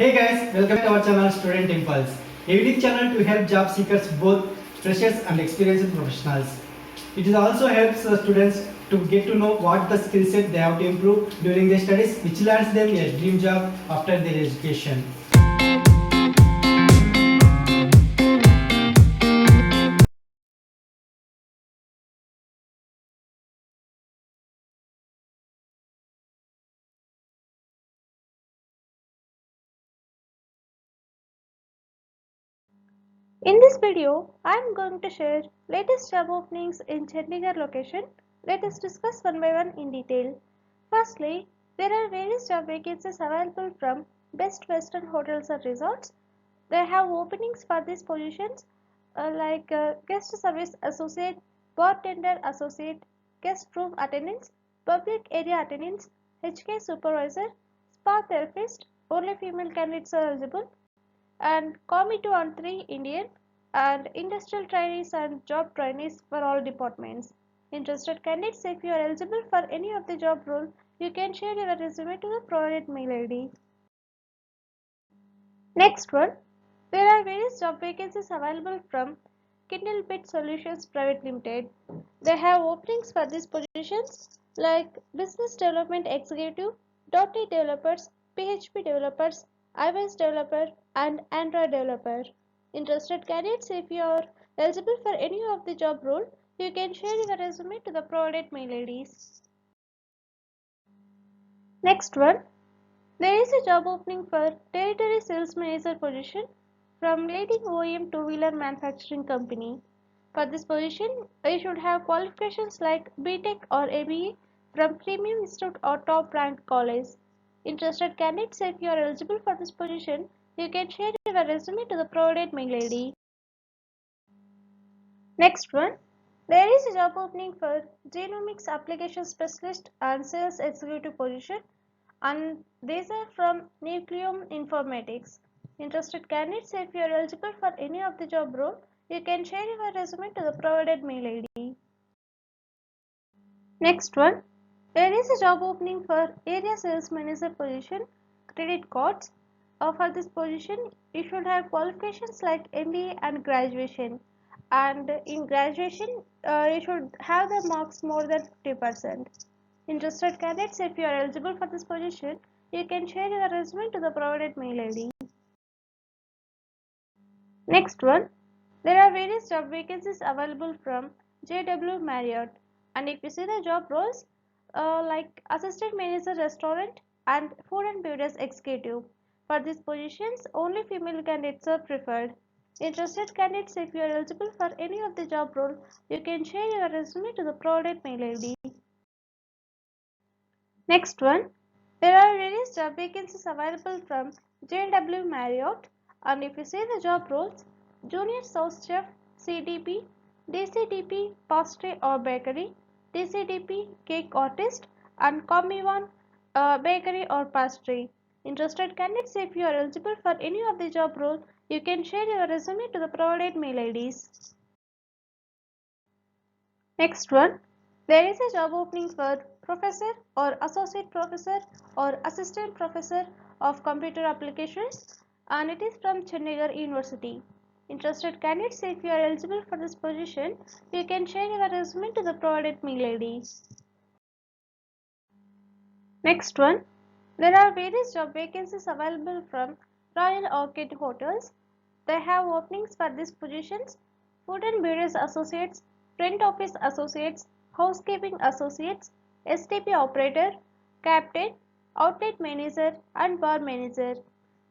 Hey guys, welcome to our channel Student Impulse, a unique channel to help job seekers, both freshers and experienced professionals. It also helps students to get to know what the skill set they have to improve during their studies, which lands them a dream job after their education. In this video, I am going to share latest job openings in Chandigarh location. Let us discuss one by one in detail. Firstly, there are various job vacancies available from Best Western Hotels and Resorts. They have openings for these positions like Guest Service Associate, Bartender Associate, Guest Room Attendants, Public Area Attendants, HK Supervisor, Spa Therapist. Only female candidates are eligible, and Committee on 3 Indian and industrial trainees and job trainees for all departments. Interested candidates, if you are eligible for any of the job role, you can share your resume to the provided mail ID. Next one, there are various job vacancies available from Kindle Bit Solutions Private Limited. They have openings for these positions like Business Development Executive, .NET Developers, PHP Developers, iOS Developer, and Android Developer. Interested candidates, if you are eligible for any of the job role, you can share your resume to the provided mail IDs. Next one, there is a job opening for Territory Sales Manager position from leading OEM two-wheeler manufacturing company. For this position, you should have qualifications like BTech or ABE from Premium Institute or top ranked college. Interested candidates, if you are eligible for this position, you can share your resume to the provided mail ID. Next one, there is a job opening for Genomics Application Specialist and Sales Executive position, and these are from Nucleum Informatics. Interested candidates, if you are eligible for any of the job role, you can share your resume to the provided mail ID. Next one, there is a job opening for Area Sales Manager position, credit cards. For this position, you should have qualifications like MBA and graduation. And in graduation, you should have the marks more than 50%. Interested candidates, if you are eligible for this position, you can share your resume to the provided mail ID. Next one, there are various job vacancies available from JW Marriott, and if you see the job roles like Assistant Manager Restaurant and Food and Beverage Executive. For these positions, only female candidates are preferred. Interested candidates, if you are eligible for any of the job role, you can share your resume to the provided mail ID. Next one, there are various job vacancies available from JW Marriott, and if you see the job roles, Junior Sauce Chef, CDP, DCDP Pastry or Bakery, DCDP Cake Artist, and Combi1 Bakery or Pastry. Interested candidates, if you are eligible for any of the job role, you can share your resume to the provided mail IDs. Next one, there is a job opening for Professor or Associate Professor or Assistant Professor of Computer Applications, and it is from Chandigarh University. Interested candidates, if you are eligible for this position, you can share your resume to the provided mail ID. Next one, there are various job vacancies available from Royal Orchid Hotels. They have openings for these positions: Food and Beverage Associates, Front Office Associates, Housekeeping Associates, STP Operator, Captain, Outlet Manager, and Bar Manager.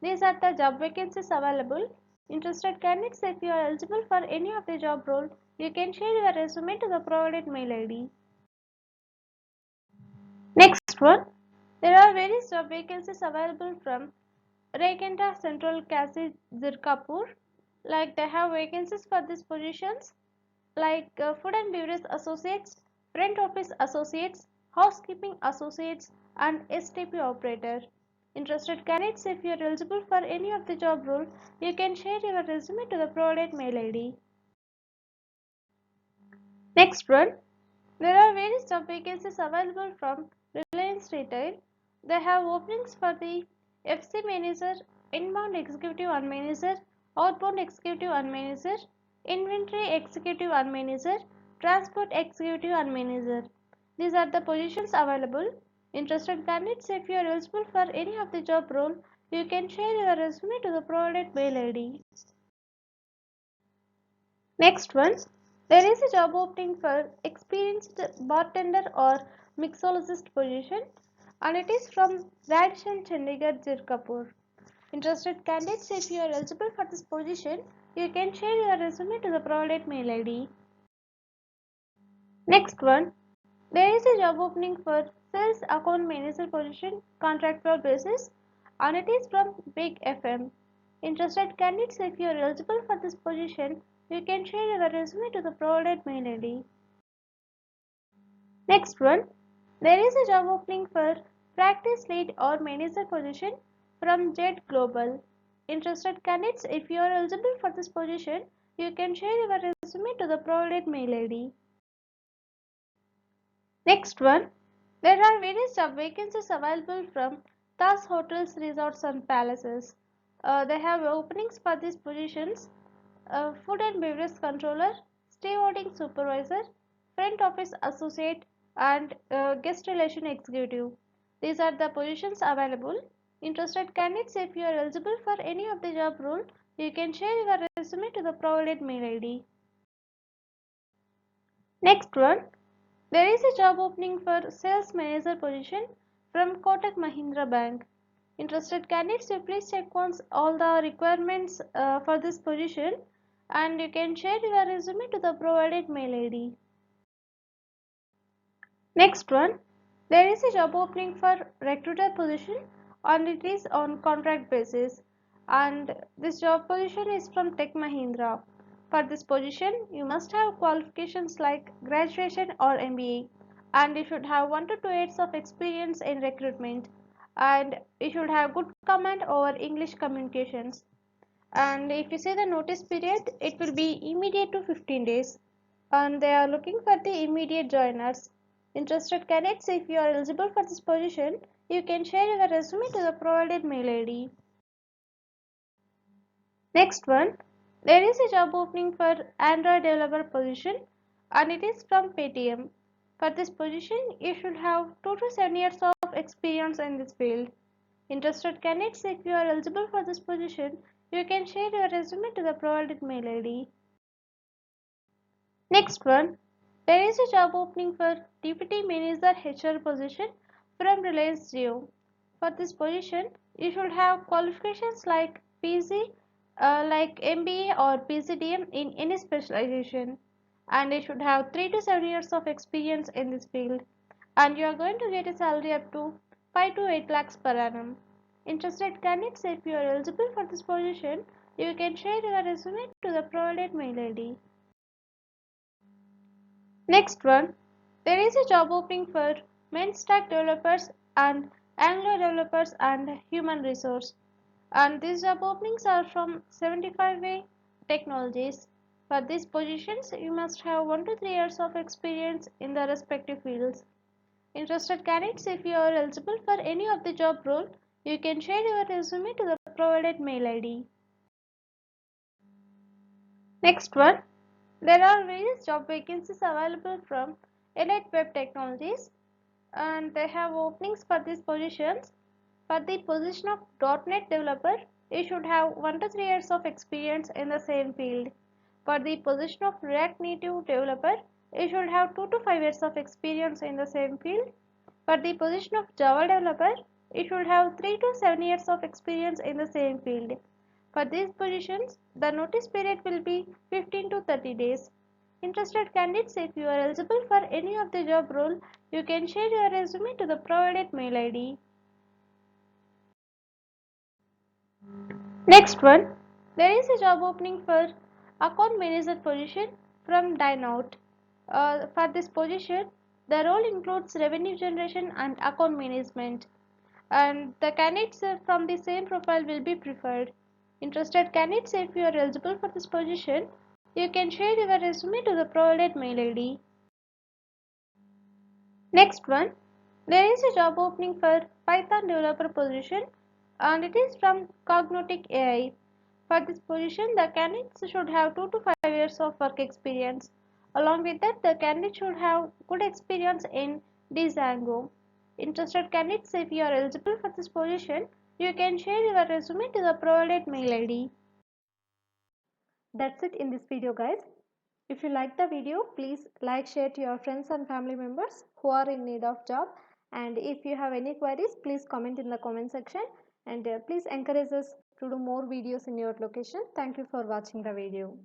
These are the job vacancies available. Interested candidates, if you are eligible for any of the job role, you can share your resume to the provided mail ID. Next one, there are various job vacancies available from Raikenta Central Kasi Zirkapur. Like they have vacancies for these positions like Food and Beverage Associates, Front Office Associates, Housekeeping Associates, and STP Operator. Interested candidates, if you are eligible for any of the job role, you can share your resume to the provided mail ID. Next one, there are various job vacancies available from Reliance Retail. They have openings for the FC Manager inbound executive and manager, outbound executive and manager, inventory executive and manager, transport executive and manager. These are the positions available. Interested candidates, if you are eligible for any of the job role, you can share your resume to the provided mail ID. Next one, there is a job opening for experienced bartender or mixologist position, and it is from Radisson Chandigarh Jirkapur. Interested candidates, if you are eligible for this position, you can share your resume to the provided mail ID. Next one, there is a job opening for sales account manager position, contractual basis, and it is from Big FM. Interested candidates, if you are eligible for this position, you can share your resume to the provided mail ID. Next one, there is a job opening for practice lead or manager position from Jet Global. Interested candidates, if you are eligible for this position, you can share your resume to the provided mail ID. Next one, there are various job vacancies available from Taj Hotels, Resorts and Palaces. They have openings for these positions: food and beverage controller, stewarding supervisor, front office associate, and guest relation executive. These are the positions available. Interested candidates, if you are eligible for any of the job role, you can share your resume to the provided mail ID. Next one, there is a job opening for sales manager position from Kotak Mahindra Bank. Interested candidates, you please check once all the requirements for this position, and you can share your resume to the provided mail ID. Next one, there is a job opening for recruiter position, and it is on contract basis, and this job position is from Tech Mahindra. For this position, you must have qualifications like graduation or MBA, and you should have 1 to 2 years of experience in recruitment, and you should have good command over English communications. And if you say the notice period, it will be immediate to 15 days, and they are looking for the immediate joiners. Interested candidates, if you are eligible for this position, you can share your resume to the provided mail ID. Next one, there is a job opening for Android developer position, and it is from Paytm. For this position, you should have 2 to 7 years of experience in this field. Interested candidates, if you are eligible for this position, you can share your resume to the provided mail ID. Next one, there is a job opening for Deputy Manager HR position from Reliance Jio. For this position, you should have qualifications like PG, like MBA or PCDM in any specialization, and you should have 3 to 7 years of experience in this field, and you are going to get a salary up to 5 to 8 lakhs per annum. Interested candidates, if you are eligible for this position, you can share your resume to the provided mail ID. Next one, there is a job opening for main stack developers and Angular developers and human resource. And these job openings are from 75way Technologies. For these positions, you must have 1 to 3 years of experience in the respective fields. Interested candidates, if you are eligible for any of the job role, you can share your resume to the provided mail ID. Next one, there are various job vacancies available from Elite Web Technologies, and they have openings for these positions. For the position of .NET developer, you should have 1 to 3 years of experience in the same field. For the position of React Native developer, you should have 2 to 5 years of experience in the same field. For the position of Java developer, you should have 3 to 7 years of experience in the same field. For these positions, the notice period will be 15 to 30 days. Interested candidates, if you are eligible for any of the job role, you can share your resume to the provided mail ID. Next one, there is a job opening for account manager position from Dynout. For this position, the role includes revenue generation and account management, and the candidates from the same profile will be preferred. Interested candidates, if you are eligible for this position, you can share your resume to the provided mail ID. Next one, there is a job opening for Python developer position and it is from Cognotic AI. For this position, the candidates should have 2 to 5 years of work experience. Along with that, the candidate should have good experience in Django. Interested candidates, if you are eligible for this position, you can share your resume to the provided mail ID. That's it in this video, guys. If you like the video, please like, share to your friends and family members who are in need of job. And if you have any queries, please comment in the comment section. And please encourage us to do more videos in your location. Thank you for watching the video.